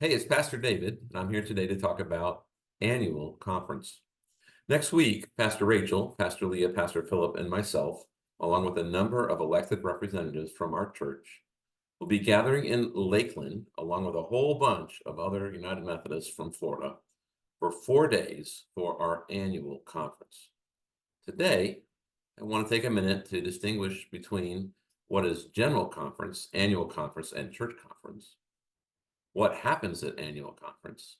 Hey, it's Pastor David, and I'm here today to talk about annual conference. Next week, Pastor Rachel, Pastor Leah, Pastor Philip, and myself, along with a number of elected representatives from our church, will be gathering in Lakeland, along with a whole bunch of other United Methodists from Florida, for 4 days for our annual conference. Today, I want to take a minute to distinguish between what is general conference, annual conference, and church conference, what happens at annual conference,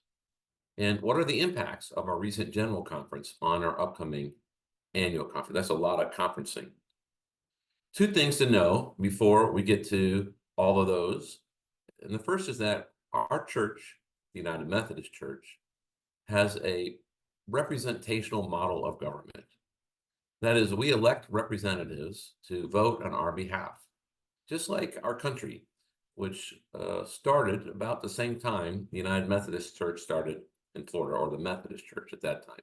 and what are the impacts of our recent general conference on our upcoming annual conference. That's a lot of conferencing. Two things to know before we get to all of those. And the first is that our church, the United Methodist Church, has a representational model of government. That is, we elect representatives to vote on our behalf, just like our country, which started about the same time the United Methodist Church started in Florida, or the Methodist Church at that time,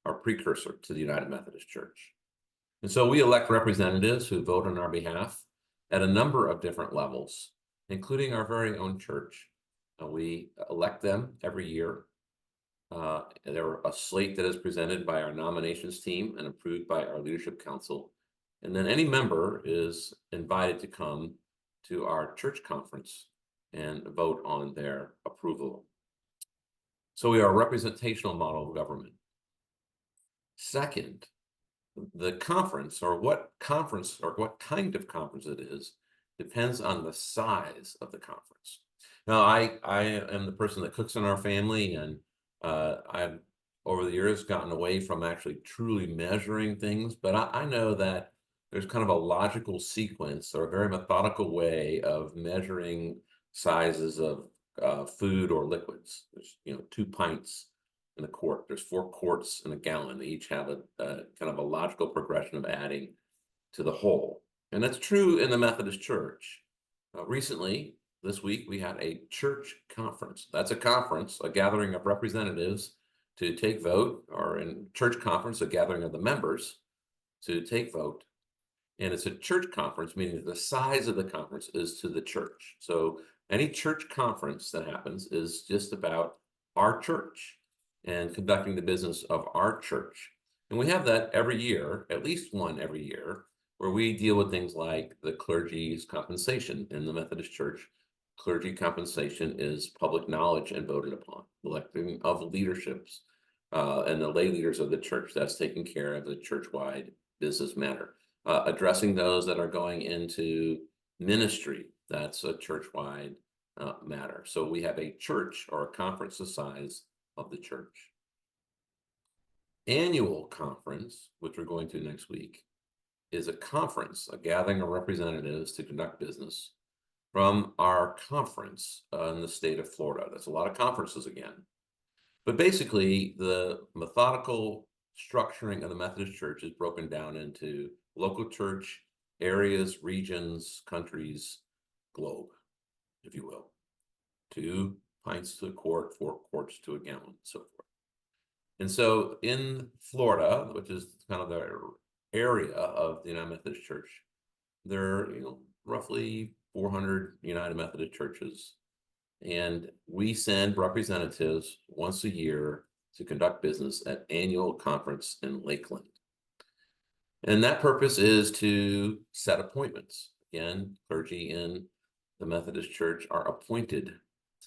our precursor to the United Methodist Church. And so we elect representatives who vote on our behalf at a number of different levels, including our very own church. We elect them every year. They're a slate that is presented by our nominations team and approved by our leadership council. And then any member is invited to come to our church conference and vote on their approval. So we are a representational model of government. Second, the conference, or what conference or what kind of conference it is, depends on the size of the conference. Now, I am the person that cooks in our family, and I've over the years gotten away from actually truly measuring things, but I know that there's kind of a logical sequence or a very methodical way of measuring sizes of food or liquids. There's 2 pints in a quart. There's 4 quarts in a gallon. They each have a kind of a logical progression of adding to the whole. And that's true in the Methodist Church. Recently, this week, we had a church conference. That's a conference, a gathering of representatives to take vote, or in church conference, a gathering of the members to take vote. And it's a church conference, meaning that the size of the conference is to the church. So any church conference that happens is just about our church and conducting the business of our church. And we have that every year, at least one every year, where we deal with things like the clergy's compensation. In the Methodist Church, clergy compensation is public knowledge and voted upon. Electing of leaderships and the lay leaders of the church, that's taking care of the church-wide business matter. Addressing those that are going into ministry, that's a church-wide matter. So we have a church or a conference the size of the church. Annual conference, which we're going to next week, is a conference, a gathering of representatives to conduct business from our conference in the state of Florida. That's a lot of conferences again. But basically, the methodical structuring of the Methodist Church is broken down into local church, areas, regions, countries, globe, if you will. 2 pints to a quart, 4 quarts to a gallon, and so forth. And so in Florida, which is kind of the area of the United Methodist Church, there are roughly 400 United Methodist churches, and we send representatives once a year to conduct business at annual conference in Lakeland. And that purpose is to set appointments. Again, clergy in the Methodist Church are appointed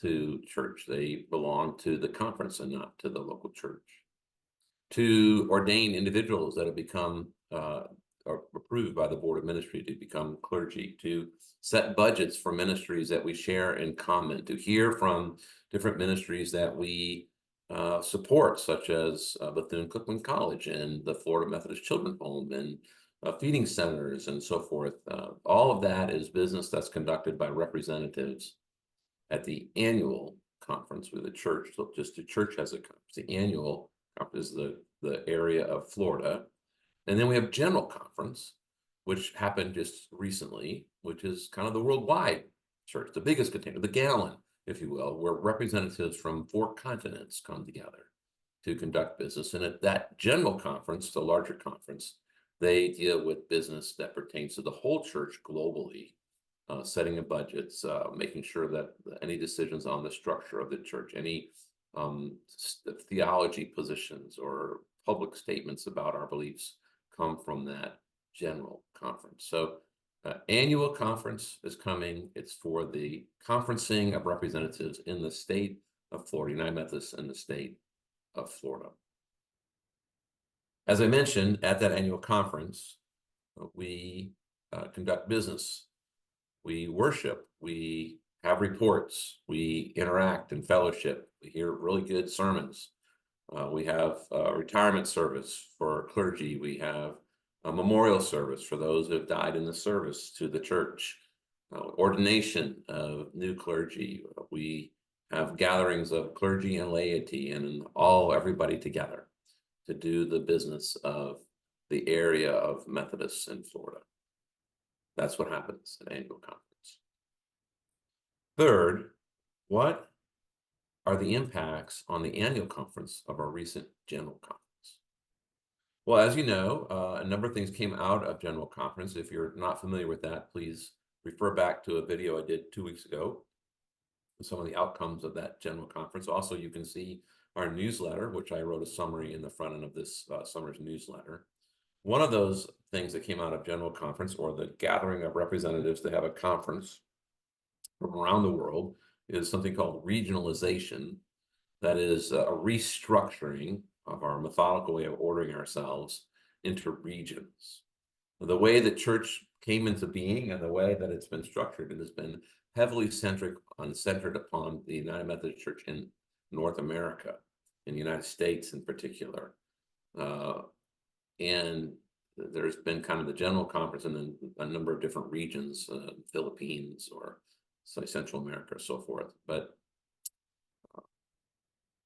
to church. They belong to the conference and not to the local church. To ordain individuals that have become or approved by the Board of Ministry to become clergy, to set budgets for ministries that we share in common, to hear from different ministries that we support, such as Bethune-Cookman College and the Florida Methodist Children's Home and feeding centers and so forth. All of that is business that's conducted by representatives at the annual conference with the church. So just the church has a conference. The annual conference is the area of Florida. And then we have general conference, which happened just recently, which is kind of the worldwide church, the biggest container, the gallon, if you will, where representatives from 4 continents come together to conduct business. And at that general conference, the larger conference, they deal with business that pertains to the whole church globally, setting of budgets, making sure that any decisions on the structure of the church, any theology positions or public statements about our beliefs come from that general conference. So annual conference is coming. It's for the conferencing of representatives in the state of Florida, United Methodist in the state of Florida. As I mentioned, at that annual conference, we conduct business, we worship, we have reports, we interact and fellowship, we hear really good sermons. We have a retirement service for clergy. We have a memorial service for those who have died in the service to the church, ordination of new clergy. We have gatherings of clergy and laity and everybody together to do the business of the area of Methodists in Florida. That's what happens at annual conference. Third, what are the impacts on the annual conference of our recent general conference? Well, as you know, a number of things came out of general conference. If you're not familiar with that, please refer back to a video I did 2 weeks ago, some of the outcomes of that general conference. Also, you can see our newsletter, which I wrote a summary in the front end of this summer's newsletter. One of those things that came out of general conference, or the gathering of representatives to have a conference from around the world, is something called regionalization. That is a restructuring of our methodical way of ordering ourselves into regions. The way the church came into being and the way that it's been structured, it has been heavily centered upon the United Methodist Church in North America, in the United States in particular. And there's been kind of the general conference and then a number of different regions, Philippines or say Central America or so forth. But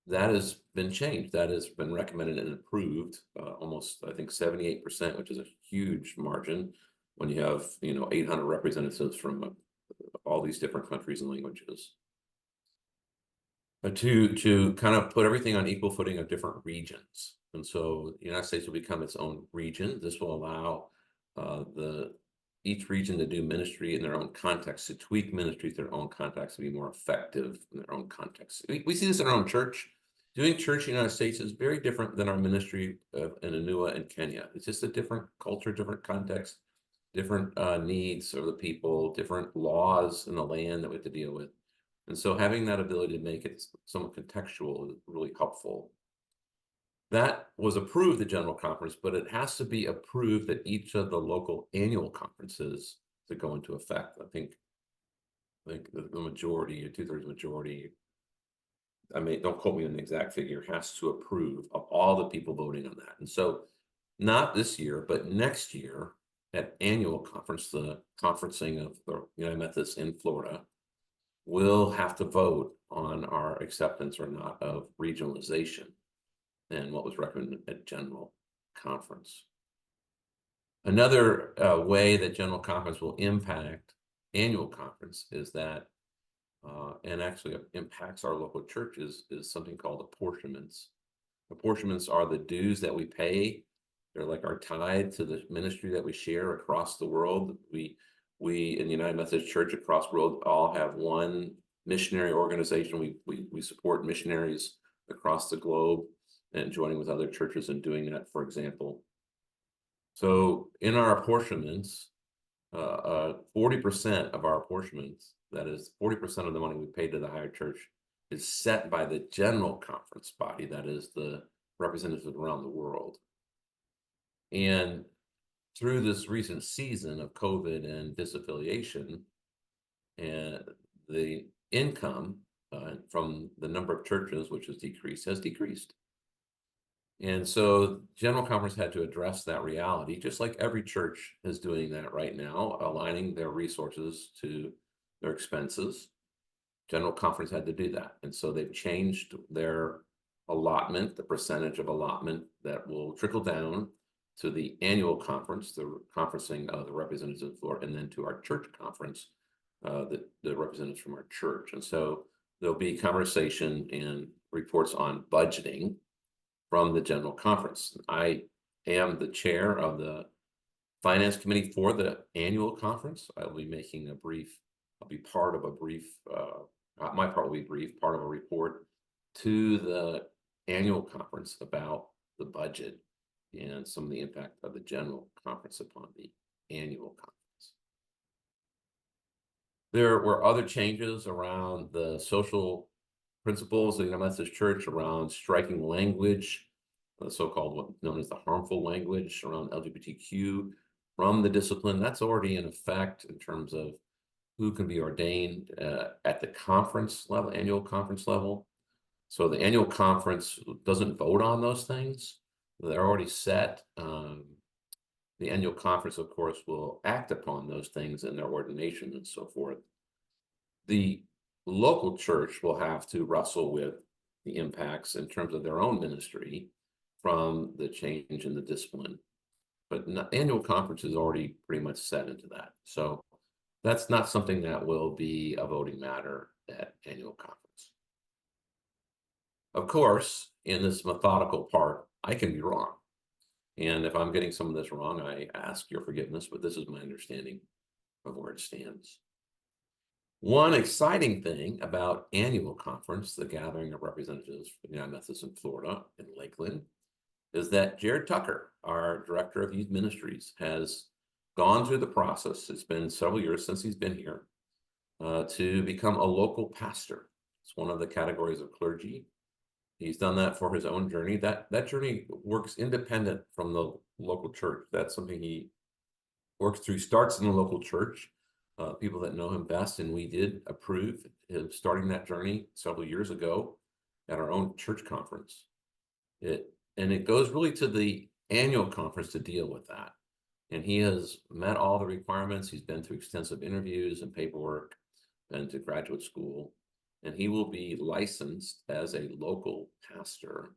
that has been changed. That has been recommended and approved, almost, I think, 78%, which is a huge margin when you have, 800 representatives from all these different countries and languages. To kind of put everything on equal footing of different regions. And so the United States will become its own region. This will allow each region to do ministry in their own context, to tweak ministry to their own context, to be more effective in their own context. We see this in our own church. Doing church in the United States is very different than our ministry in Anua and Kenya. It's just a different culture, different context, different needs of the people, different laws in the land that we have to deal with. And so having that ability to make it somewhat contextual is really helpful. That was approved at General Conference, but it has to be approved at each of the local annual conferences to go into effect. I think the majority, a 2/3 majority, don't quote me on the exact figure, has to approve of all the people voting on that. And so not this year, but next year at annual conference, the conferencing of the United Methodists in Florida, will have to vote on our acceptance or not of regionalization and what was recommended at general conference. Another way that general conference will impact annual conference is that, and actually impacts our local churches, is something called apportionments. Apportionments are the dues that we pay. They're like our tithe to the ministry that we share across the world. We in the United Methodist Church across the world all have one missionary organization. We support missionaries across the globe and joining with other churches and doing that, for example. So in our apportionments, 40% of our apportionments, that is 40% of the money we pay to the higher church, is set by the general conference body, that is the representatives around the world. And through this recent season of COVID and disaffiliation, and the income from the number of churches, which has decreased. And so General Conference had to address that reality, just like every church is doing that right now, aligning their resources to their expenses. General Conference had to do that. And so they've changed their allotment, the percentage of allotment that will trickle down to the annual conference, the conferencing of the representatives of Florida, and then to our church conference, the representatives from our church. And so there'll be conversation and reports on budgeting from the general conference. I am the chair of the Finance Committee for the annual conference. I'll be making a brief, I'll be part of a brief, might probably be brief, part of a report to the annual conference about the budget and some of the impact of the general conference upon the annual conference. There were other changes around the social principles of the United Methodist Church around striking language, the so-called what known as the harmful language around LGBTQ from the discipline. That's already in effect in terms of who can be ordained at the conference level, annual conference level. So the annual conference doesn't vote on those things. They're already set. The annual conference, of course, will act upon those things in their ordination and so forth. The local church will have to wrestle with the impacts in terms of their own ministry from the change in the discipline. But annual conference is already pretty much set into that. So that's not something that will be a voting matter at annual conference. Of course, in this methodical part, I can be wrong. And if I'm getting some of this wrong, I ask your forgiveness, but this is my understanding of where it stands. One exciting thing about annual conference, the gathering of representatives from the United Methodists in Florida in Lakeland, is that Jared Tucker, our Director of Youth Ministries, has gone through the process. It's been several years since he's been here to become a local pastor. It's one of the categories of clergy. He's done that for his own journey. That journey works independent from the local church. That's something he works through, starts in the local church, people that know him best, and we did approve him starting that journey several years ago at our own church conference. It goes really to the annual conference to deal with that. And he has met all the requirements. He's been through extensive interviews and paperwork, been to graduate school, and he will be licensed as a local pastor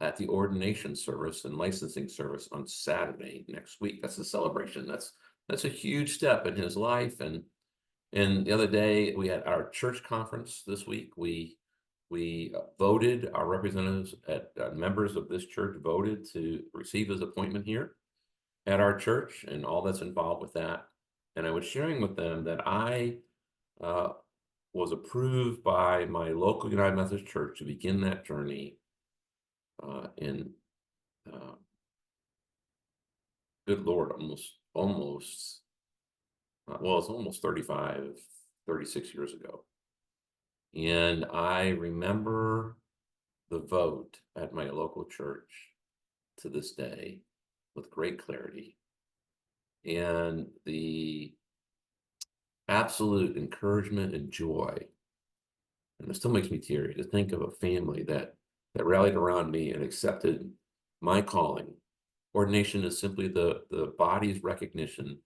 at the ordination service and licensing service on Saturday next week. That's a celebration. That's a huge step in his life. And the other day we had our church conference this week. We voted, our representatives at members of this church voted to receive his appointment here at our church and all that's involved with that. And I was sharing with them that I was approved by my local United Methodist Church to begin that journey good Lord, almost, well, it's almost 35, 36 years ago. And I remember the vote at my local church to this day with great clarity. And the absolute encouragement and joy. And it still makes me teary to think of a family that rallied around me and accepted my calling. Ordination is simply the body's recognition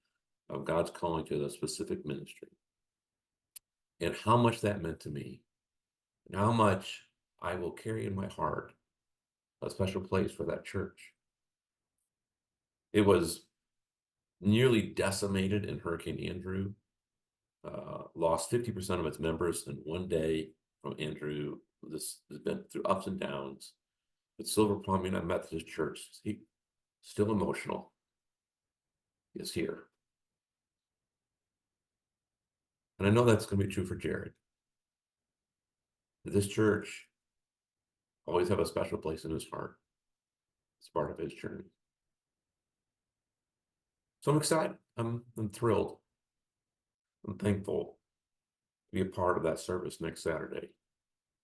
of God's calling to a specific ministry. And how much that meant to me, and how much I will carry in my heart a special place for that church. It was nearly decimated in Hurricane Andrew, lost 50% of its members in one day from Andrew. This has been through ups and downs. But Silver Palm United Methodist Church, still emotional, is here. And I know that's going to be true for Jared. This church always have a special place in his heart. It's part of his journey. So I'm excited. I'm thrilled. I'm thankful to be a part of that service next Saturday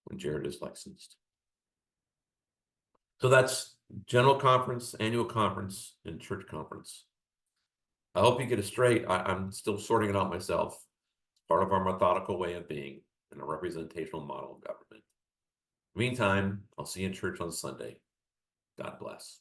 when Jared is licensed. So that's general conference, annual conference, and church conference. I hope you get it straight. I'm still sorting it out myself. It's part of our methodical way of being and a representational model of government. Meantime, I'll see you in church on Sunday. God bless.